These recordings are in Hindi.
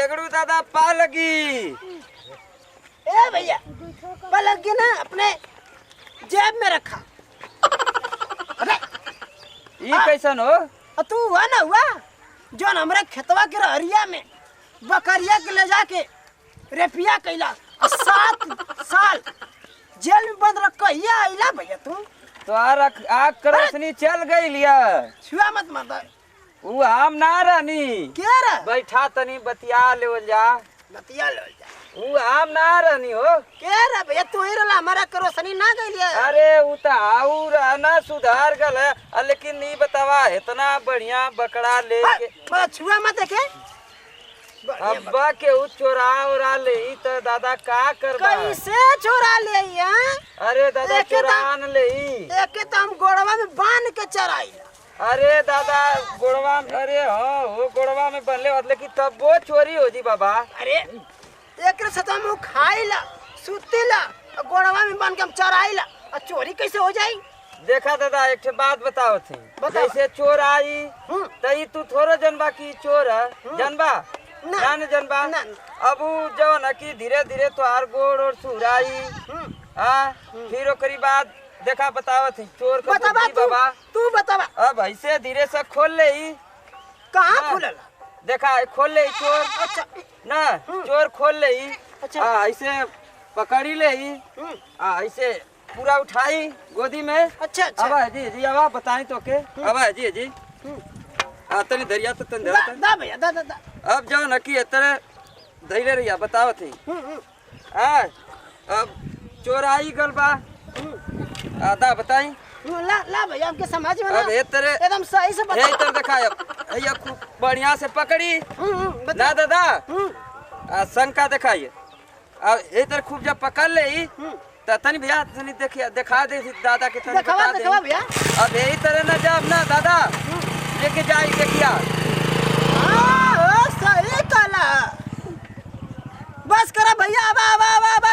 एगड़ू दादा पा लगी। ए भैया पलक ना अपने जेब में रखा। अरे ये कैसन हो? तू हुआ ना हुआ जो हमारे खेतवा के रहरिया में बकरिया के ले जाके रेपिया कैला 7 साल जेल में बंद रख कहिया आइला भैया तू। तो आग करसनी चल गई लिया। छुआ मत माता। वो हम ना रहनी। क्या रे? बैठा तनी बतिया लेवल जा। बतिया लेवल जा। वो हम ना रहनी हो। क्या रे भैया तू ही रला हमारा करोसनी ना गइलिया। अरे वो तो आऊ रहना सुधार गल है लेकिन नहीं बतावा इतना बढ़िया बकरा लेके छुआ मत देखे। अब्बा के उ चोरा उरा ले तो दादा का करबा? कैसे चोरा ले? अरे दादा चोरान ले एके तो हम गोड़वा में बांध के चराइला। अरे दादा गोड़वा में अरे हाँ वो गोड़वा में बनले लेकिन तब वो चोरी हो जी बाबा। अरे एक सता में खाइला सुतीला गोड़वा में बांध के हम चराइला और चोरी कैसे हो जाई? देखा दादा एक बात बताओ थी। जैसे चोर आई तई तू थोड़ा जनबा की चोर है जनबा ना जनबा। अब जो न की धीरे धीरे तो आर गोड़ और सुराई फिर ओकरी बाद देखा बताओ थी चोर का बाबा। तू बतावा। अब ऐसे धीरे से खोल ले कहाँ खुलल? देखा खोल ले चोर। अच्छा ना चोर खोल ले। अच्छा ऐसे पकड़ी ले ऐसे पूरा उठाई गोदी में। अच्छा अच्छा अब जी जी अब बताई तो के अब जी जी तनी धरिया तो तन दा भैया दा दा दा। अब जाओ न की तरह धैर्य रहिया बताओ थी। अब चोराई गलबा आधा बताई। ला ला भैया आपके समाज में अब ये तरह एकदम सही से बता। ये तरह दिखाया ये खूब बढ़िया से पकड़ी ना दादा शंका दिखाइए। अब ये तरह खूब जब पकड़ ले तनी भैया तनी देखिए दिखा दे दादा के तनी बता दे भैया। अब यही तरह ना जब ना दादा लेके जाई देखिया। सही कला बस करा भैया। अब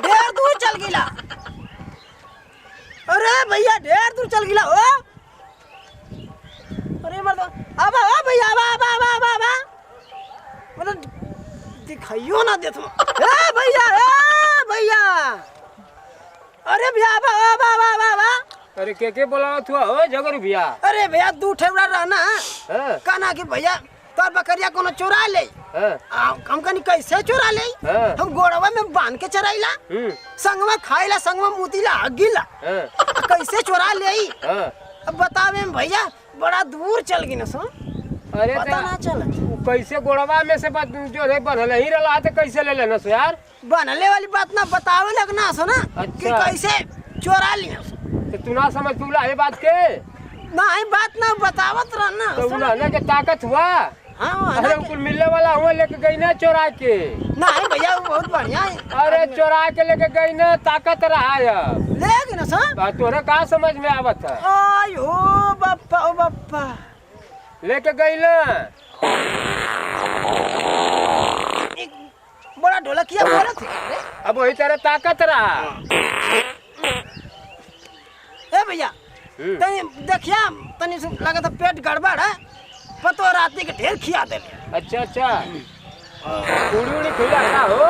ढेर दूर चल गिला। अरे भैया ढेर दूर चल गिला हो। अरे मर्द अब भैया अब मतलब दिखाइयो ना दे तुम। भैया भैया अरे भैया अब अरे के बोला थुआ हो जगरू भैया? अरे भैया दू ठेवड़ा रहना कहना कि भैया तोर बकरिया कोनो चोरा ले। हम कनी कैसे चोरा ले? हम गोड़वा में बांध के चराइला संगवा खाइला संगवा मुतीला हगिला कैसे चोरा ले? अब बतावे भैया बड़ा दूर चल गई ना सो। अरे पता ना चल कैसे गोड़वा में से जो है बनल ही रला तो कैसे ले लेना सो यार? बनले वाली बात ना बतावे लगना सो ना कि कैसे चोरा लिया। तो तू ना समझ तू ये बात के ना बात ना बतावत रहना तो उन्हें के ताकत हुआ। हाँ अरे कुल मिलने वाला हुआ लेके गई ना चोरा के। नहीं भैया वो बहुत बढ़िया है। अरे चोरा के लेके गई ना ताकत रहा है लेकिन ना सर तोरे का समझ में आवत है? आयो बप्पा ओ बप्पा लेके गई ना एक बड़ा ढोलकिया बोला थे। अब वही तरह ताकत रहा। ए भैया तनी देखिया तनी लगा था पेट गड़बड़ है पतो राती के ढेर खिया दे। अच्छा अच्छा पूरी उड़ी खिला ना हो।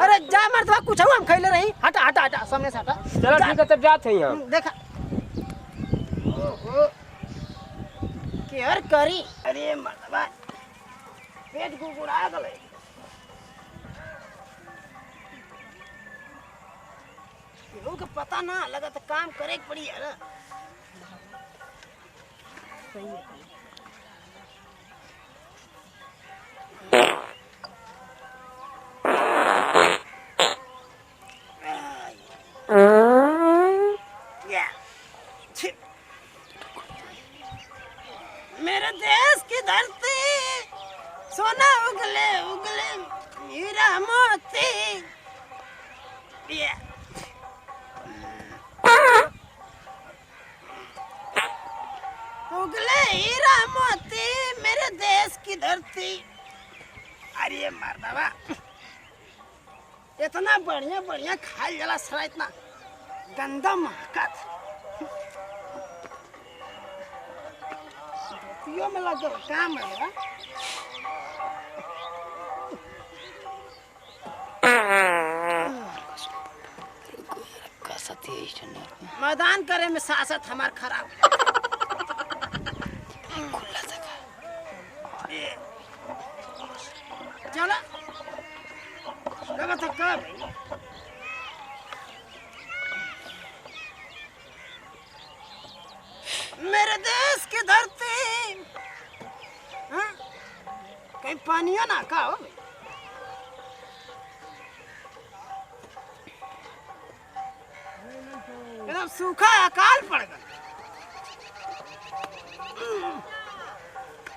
अरे जा मर्दवा कुछ हम खैले रही। हटा हटा हटा सामने से हटा। चलो ठीक है तब जाते हैं हम। देखा केयर करी। अरे मर्दवा पेट गुड़गुड़ा गले। केहू के पता ना लगा तो काम करे के पड़ी यार। सही है। मेरे देश की धरती सोना उगले उगले हीरा मोती। उगले हीरा मोती मेरे देश की धरती। अरे मर्दवा इतना बढ़िया बढ़िया खाई जला सरा इतना गंदा महकत में लग काम है। मैदान करे में सासत हमार खराब चलो लगा तो कब मेरे देश की धरती हाँ? कहीं पानियो ना का हो एकदम सूखा अकाल पड़ गया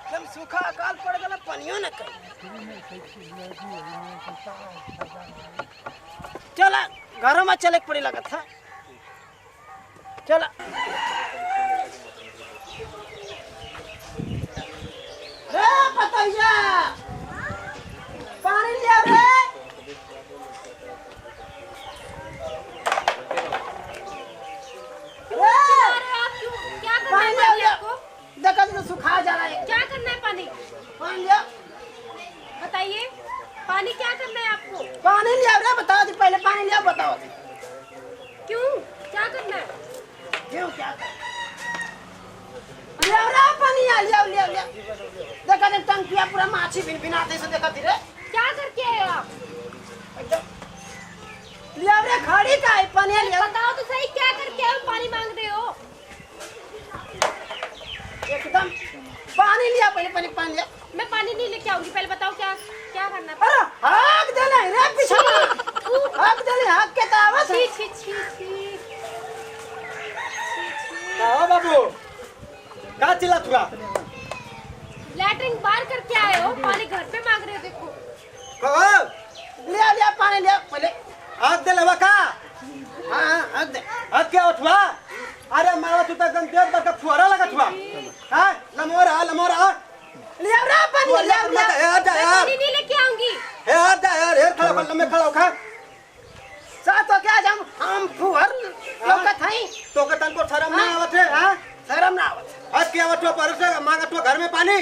एकदम सूखा अकाल पड़ गया पानियो ना कहीं चला घरों में चले पड़ी लगा था चला रे पतैया पानी लिया रे देखा तो सुखा जा रहा है। क्या करना है पानी? पानी लिया। बताइए पानी क्या करना है आपको? पानी लिया रे बताओ दी पहले पानी लिया बताओ दी। क्यों क्या करना है? क्यों क्या लिया रे पानी लिया लिया लिया देखा तो टंकिया पूरा माछी बिन बिनाते से देखा रे क्या करके आए आप? लिया रे खड़ी का है पानी लिया बताओ तो सही क्या करके आए? पानी मांग रहे हो? एकदम पानी लिया पहले पहले पानी लिया। मैं पानी नहीं लेके आऊंगी पहले बताओ क्या क्या करना है? अरे हाक दे ले रे पीछे हाक दे ले हाक के तावा छी छी छी छी हाँ बाबू का चिल्ला तुरा लैट्रिन बाहर करके आए हो पानी घर पे मांग रहे हो देखो। कहो लिया लिया पानी लिया पहले आग दे लेवा का हाँ हाक दे आग क्या उठवा अरे मारा तू तक देर तक फुहारा लगा तुआ हां लमोरा लिया रे पानी लिया लिया यार मैं पानी नहीं लेके आऊंगी। यार खड़ा कर लम्बे खड़ा खा साथ हो क्या हम फुहर लोकत हई तो के तन को शर्म ना आवत है हां शर्म ना आवत आज क्या आवत पर से मांगा तो घर में पानी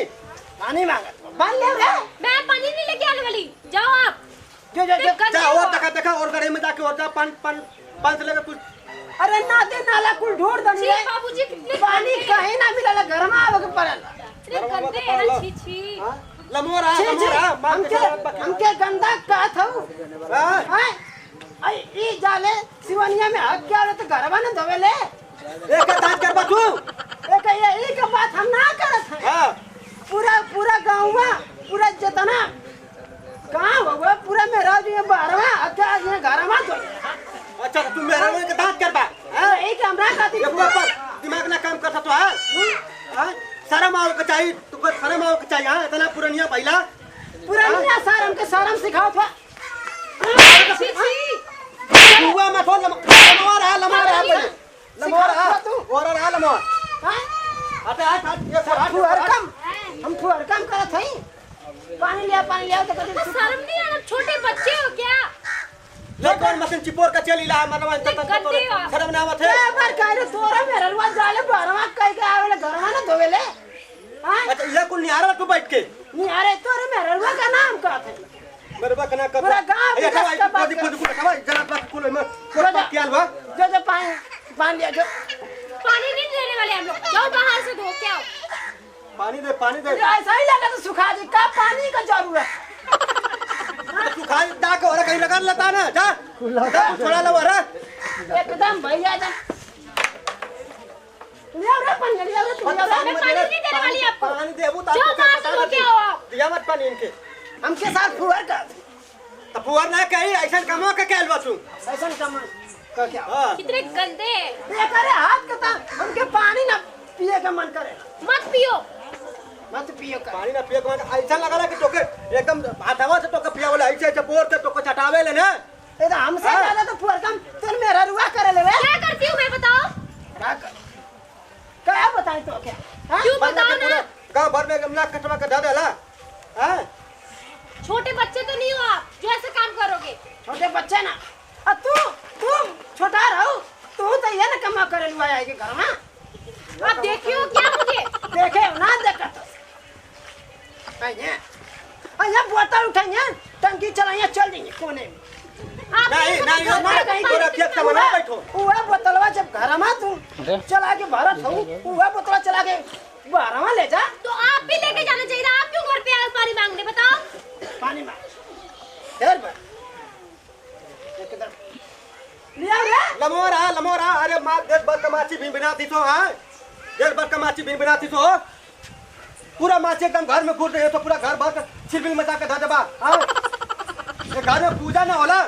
मांगत पानी लिया रे मैं पानी नहीं लेके आने वाली जाओ आप। जो जो जो जा और देखा और गड़े में जाके और जा पान से लेकर कुछ अरे नाते नाला कुल ढूंढ दनी छी रे बाबूजी कितने पानी कहीं ना मिलला घर में आवे के पड़ल इतने गंदे हैं छी छी। लमोरा हमके गंदा का था हां आई ई जाले सिवनिया में हक क्या तो घरवा न धोवेले एक दान कर तू एक ये के बात हम ना करत है हां पूरा गांव में पूरा जितना कहां होगा पूरा मेरा जो 12वां अच्छा ये घर में धो अच्छा तू मेरे में के दांत कर बा ए कैमरा खातिर दिमाग ना काम करता तो हां शर्म आओ के चाहिए तुमको शर्म आओ के चाहिए हां इतना पुरानिया पहिला पुरानिया शर्म के शर्म सिखाओ था छी छी हुआ मत हो लमोरा और लमोर हां अटे हट ये हम फुहर कम करत हई पानी लिया तो तो शर्म नहीं आ रहा? छोटे बच्चे हो क्या? ले कौन मशीन चिपोर का चली ला मनवा गंदे हो। शर्म ना आवत है ए बार काहे तोरा मेरलवा जाले बारवा कह के आवेले घरवा न धोवेले हां अच्छा ये कुल निहारा तू बैठ के नहीं अरे तोरे मेरलवा का नाम का था मेरे बा कना कर पूरा गांव ये विकास का बात खुद खवा जरा बात कुल में क्या हुआ जो पानी लिया जो पानी नहीं देने वाले हम लोग। जाओ बाहर से धो के आओ। पानी दे ऐसा ही लगा तो सुखा दी का पानी का जरूरत तू खा दा के और कहीं लगा लेता ना जा थोड़ा लो रे एकदम भैया जा लिया रे पानी लिया रे तू लिया रे मैं पानी नहीं देने वाली आपको। पानी देबू जाओ बाहर से धो के आओ आप। दिया मत पानी इनके हमके साथ फुहर का तो फुहर ना कही ऐसा कमो के कहलवा तू ऐसा कम का क्या हां कितने गंदे हैं। ये करे हाथ का था हमके पानी ना पिए का मन करे मत पियो। मत पियो का पानी ना पिए के ऐसा लगा कि तोके एकदम हाथवा से तोके पिया वाला ऐसे ऐसे बोर के तोके चटावे ले ना ये तो हमसे ज्यादा तो फुहर कम तुम मेरा रुआ करे ले क्या करती हूँ मैं बताओ? क्या बताएं तो क्या हाँ? क्यों बताओ ना? गांव भर में ना कटवा के दा देला हां छोटे बच्चे तो नहीं हो आप जो ऐसे काम करोगे। छोटे बच्चे ना अब तू छोटा रहो तू तो ये ना कमा करे लुआ आएगी घर में आप देखियो क्या मुझे? देखे ना देखा तो अయ్యా बोतल उठाइए टंकी चलाइए चल देंगे कोने में आप नहीं लोग नहीं तो नहीं कहीं- तोरा खेत से मना बैठो उहा बोतलवा जब घरमा तू चला के भरत हूँ उहा बोतलवा चला के बारहवा ले जा तो आप भी लेके जाना चाहिए था। आप क्यों घर पे आए पानी मांगने बताओ? पानी मार देर बा एकदम लिया रे लमोरा अरे माँ देश भर का माछी भी बनाती तो हाँ देश भर का माछी भी बनाती तो पूरा माछी एकदम घर में घुस रहे तो पूरा घर भर का छिलबिल मचा के धबा हाँ ये घर में पूजा ना होला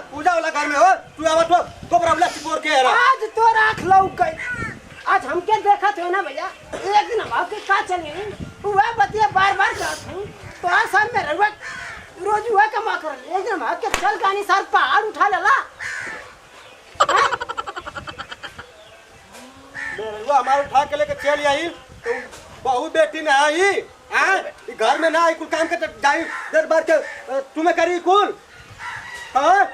घर में हो तू आवा तो प्रॉब्लम चिपोर के है आज तो राख लौ कई आज हमके देखा थे ना भैया एक दिन हम आपके का चले हुआ बतिया बार कहत हूँ तो आज साल में रहुआ रोज हुआ कमा कर एक दिन हम आपके चल गानी सार पहाड़ उठा लेला वो हमारे उठा के लेके चल आई तो बहू बेटी ना आई हाँ घर में ना आई कुल काम के जाई देर बार के तुम्हें करी कुल हाँ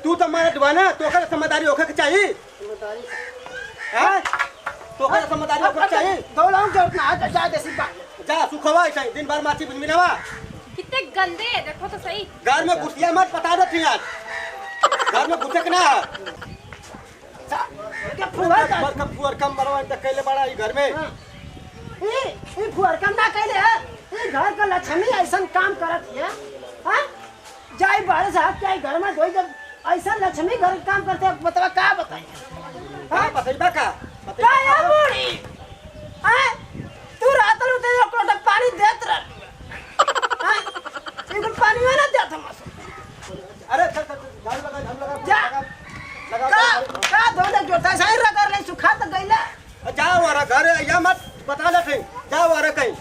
तू तो मारा दीवाना तो कर समझदारी होके के चाहिए हाँ तो कर समझदारी होके के चाहिए दौड़ाऊं जो उतना आज जा देसी बात जा सुखवा ऐसा दिन भर माछी बिनबिनावा कितने गंदे हैं, देखो तो सही। घर में घुसिया मत बता देती आज घर में घुसे के ना क्या फुआ का फुअर कम बरवा तक कैले बड़ा ई घर में ये फुआ कम ना कहले है ये घर का लक्ष्मी ऐसा काम करत है हां जाई बाहर से हाथ के घर में धोई जब ऐसा लक्ष्मी घर काम करते हैं बतावा का बताई हाँ बतैबा का का या बूढ़ी हां तू रात लो ते एक लोटा पानी देत रह हां इनको पानी में ना देत हम अरे चल झाड़ू लगा हम जा लगा का धोने जोता सही रगर ले सुखा त गइला जाओ वारा घर या मत बता ले कहीं जाओ वारा कहीं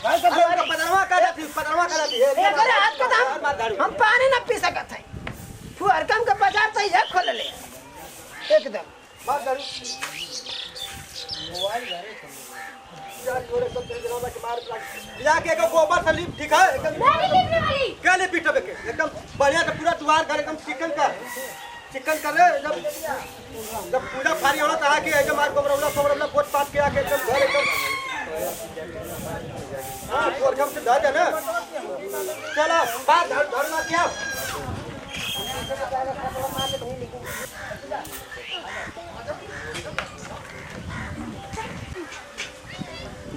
भाई का अरे पदरवा कर जाती है ए करे हाथ का हम पानी ना पी सकत है फुहर कम का बाजार तो ये खोल ले एकदम मार गाड़ी मोबाइल घरे यार छोरे सब तेरे दिनों में मार या के गोबर से लीप ठीक है एकदम नहीं लिखने वाली। क्या ले पीटो के एकदम बढ़िया का पूरा द्वार घर एकदम चिकन कर रहे जब पूजा फारी होना था कि एकदम मार कोबरौला पोट पाट के आके एकदम घर एकदम हाँ और कम से धा देना चलो बात धरना क्या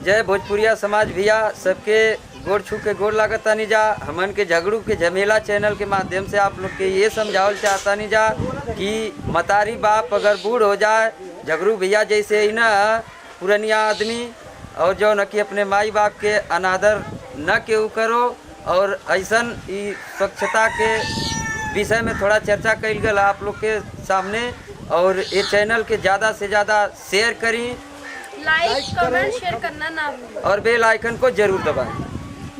जय भोजपुरिया समाज भैया सबके गोड़ छू के गोड़ लागत तानी जा हमन के झगड़ू के झमेला चैनल के माध्यम से आप लोग के ये समझावल चाहता नहीं जा कि मतारी बाप अगर बूढ़ हो जाए झगड़ू भैया जैसे ही ना पुरनिया आदमी और जो न कि अपने माई बाप के अनादर न केहू करो और ऐसन ई स्वच्छता के विषय में थोड़ा चर्चा कल गल आप लोग के सामने और ये चैनल के ज़्यादा से ज़्यादा शेयर करी लाइक कमेंट शेयर करना ना भूलें। और बेल आइकन को जरूर दबाएं।